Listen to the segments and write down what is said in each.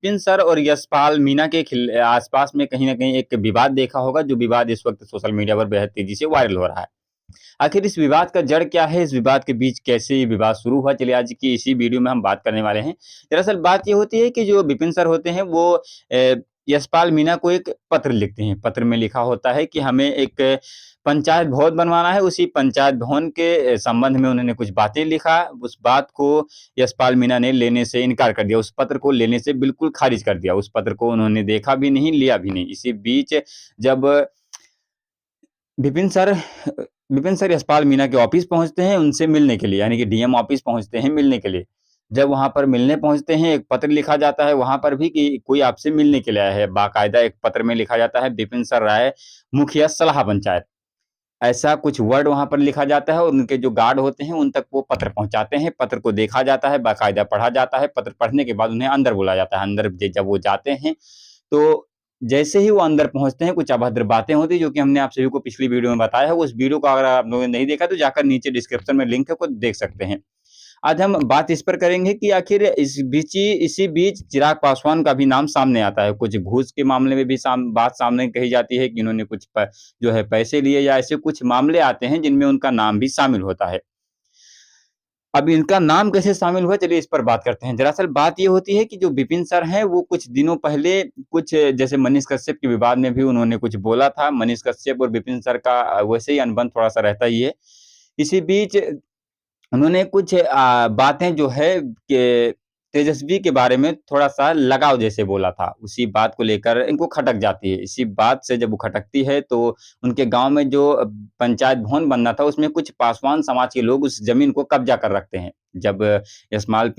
Vipin sir और यशपाल मीना के आसपास में कहीं न कहीं एक विवाद देखा होगा, जो विवाद इस वक़्त सोशल मीडिया पर बेहद तेज़ी से वायरल हो रहा है। आखिर इस विवाद का जड़ क्या है? इस विवाद के बीच कैसे ये विवाद शुरू हुआ? चलिए आज की इसी वीडियो में हम बात करने वाले हैं। दरअसल बात ये होती है कि जो विपिन सर होते हैं वो यशपाल मीना को एक पत्र लिखते हैं। पत्र में लिखा होता है कि हमें एक पंचायत भवन बनवाना है। उसी पंचायत भवन के संबंध में उन्होंने कुछ बातें लिखा। उस बात को यशपाल मीना ने लेने से इनकार कर दिया। उस पत्र को लेने से बिल्कुल खारिज कर दिया। उस पत्र को उन्होंने देखा भी नहीं, लिया भी नहीं। इसी बीच जब विपिन सर विपिन सर यशपाल मीना के ऑफिस पहुँचते हैं उनसे मिलने के लिए, यानी कि डीएम ऑफिस पहुँचते हैं मिलने के लिए। जब वहाँ पर मिलने पहुँचते हैं, एक पत्र लिखा जाता है वहाँ पर भी कि कोई आपसे मिलने के लिए आया है। बाकायदा एक पत्र में लिखा जाता है, विपिन सर राय, मुखिया सलाह पंचायत। ऐसा कुछ वर्ड वहाँ पर लिखा जाता है और उनके जो गार्ड होते हैं उन तक वो पत्र पहुँचाते हैं। पत्र को देखा जाता है, बाकायदा पढ़ा जाता है। पत्र पढ़ने के बाद उन्हें अंदर बुलाया जाता है। अंदर जब वो जाते हैं तो जैसे ही वो अंदर पहुँचते हैं, कुछ अभद्र बातें होती हैं, जो कि हमने आप सभी को पिछली वीडियो में बताया है। उस वीडियो को अगर आप लोगों ने नहीं देखा तो जाकर नीचे डिस्क्रिप्शन में लिंक है, को देख सकते हैं। आज हम बात इस पर करेंगे कि आखिर इसी बीच चिराग पासवान का भी नाम सामने आता है। कुछ घूस के मामले में भी बात सामने कही जाती है कि इन्होंने कुछ जो है पैसे लिए, या ऐसे कुछ मामले आते हैं जिनमें उनका नाम भी शामिल होता है। अब इनका नाम कैसे शामिल हुआ, चलिए इस पर बात करते हैं। दरअसल बात ये होती है कि जो विपिन सर हैं वो कुछ दिनों पहले कुछ जैसे मनीष कश्यप के विवाद में भी उन्होंने कुछ बोला था। मनीष कश्यप और विपिन सर का वैसे ही अनबन थोड़ा-सा रहता ही है। इसी बीच उन्होंने कुछ बातें जो है के तेजस्वी के बारे में थोड़ा-सा लगाव जैसे बोला था। उसी बात को लेकर इनको खटक जाती है। इसी बात से जब वो खटकती है तो उनके गाँव में जो पंचायत भवन बनना था उसमें कुछ पासवान समाज के लोग उस ज़मीन को कब्ज़ा कर रखते हैं। जब यशपाल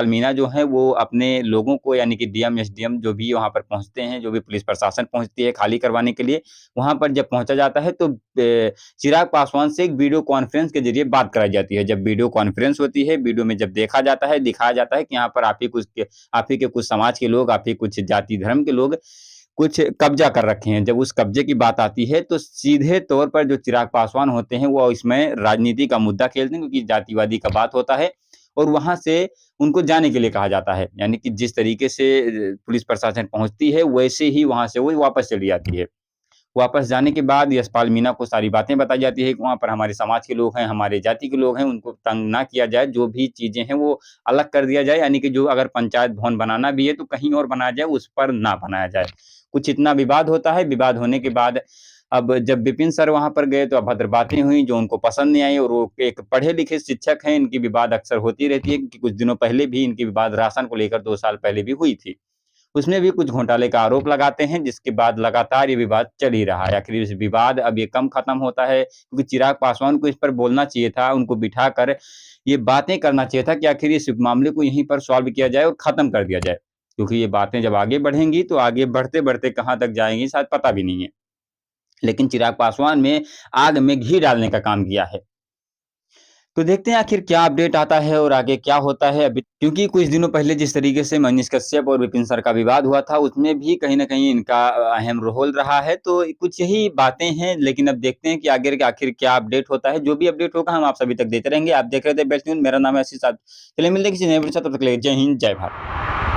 मीना जो हैं वो अपने लोगों को, यानी कि डीएम, एसडीएम जो भी वहाँ पर पहुँचते हैं, जो भी पुलिस प्रशासन पहुँचती है खाली करवाने के लिए, वहाँ पर जब पहुँचा जाता है तो चिराग पासवान से एक वीडियो कॉन्फ्रेंस के ज़रिए बात कराई जाती है। जब वीडियो कॉन्फ्रेंस होती है, वीडियो में जब देखा जाता है, दिखाया जाता है कि यहाँ पर आप ही के कुछ समाज के लोग, आप ही कुछ जाति धर्म के लोग कुछ कब्ज़ा कर रखे हैं। जब उस कब्ज़े की बात आती है तो सीधे तौर पर जो चिराग पासवान होते हैं वो इसमें राजनीति का मुद्दा खेलते हैं, क्योंकि जातिवादी का बात होता है और वहाँ से उनको जाने के लिए कहा जाता है। यानी कि जिस तरीके से पुलिस प्रशासन पहुँचती है वैसे ही वहाँ से वो वापस चली जाती है। वापस जाने के बाद यशपाल मीना को सारी बातें बताई जाती है कि वहाँ पर हमारे समाज के लोग हैं, हमारे जाति के लोग हैं, उनको तंग ना किया जाए, जो भी चीज़ें हैं वो अलग कर दिया जाए, यानी कि जो अगर पंचायत भवन बनाना भी है तो कहीं और बनाया जाए, उस पर ना बनाया जाए। कुछ इतना विवाद होता है। विवाद होने के बाद अब जब विपिन सर वहाँ पर गए तो अभद्र बातें हुई जो उनको पसंद नहीं आई, और वो एक पढ़े-लिखे शिक्षक हैं, इनकी विवाद अक्सर होती रहती है, क्योंकि कुछ दिनों पहले भी इनकी विवाद राशन को लेकर 2 साल पहले भी हुई थी। उसमें भी कुछ घोटाले का आरोप लगाते हैं, जिसके बाद लगातार ये विवाद चल ही रहा है। आखिर ये विवाद अब ये कम खत्म होता है, क्योंकि चिराग पासवान को इस पर बोलना चाहिए था, उनको बिठाकर ये बातें करना चाहिए था कि आखिर इस मामले को यहीं पर सॉल्व किया जाए और खत्म कर दिया जाए। क्योंकि ये बातें जब आगे बढ़ेंगी तो आगे बढ़ते-बढ़ते कहाँ तक जाएँगी शायद पता भी नहीं है। लेकिन चिराग पासवान में आग में घी डालने का काम किया है। तो देखते हैं आखिर क्या अपडेट आता है और आगे क्या होता है अभी, क्योंकि कुछ दिनों पहले जिस तरीके से मनीष कश्यप और विपिन सर का विवाद हुआ था उसमें भी कहीं न कहीं इनका अहम रोल रहा है। तो कुछ यही बातें हैं, लेकिन अब देखते हैं कि आगे आखिर क्या अपडेट होता है। जो भी अपडेट होगा हम आप सभी तक देते रहेंगे। आप देख रहे थे बेस्ट न्यूज़, मेरा नाम है आशीष। चलिए मिलते हैं किसी नए वीडियो के साथ, तब तक के लिए जय हिंद, जय भारत।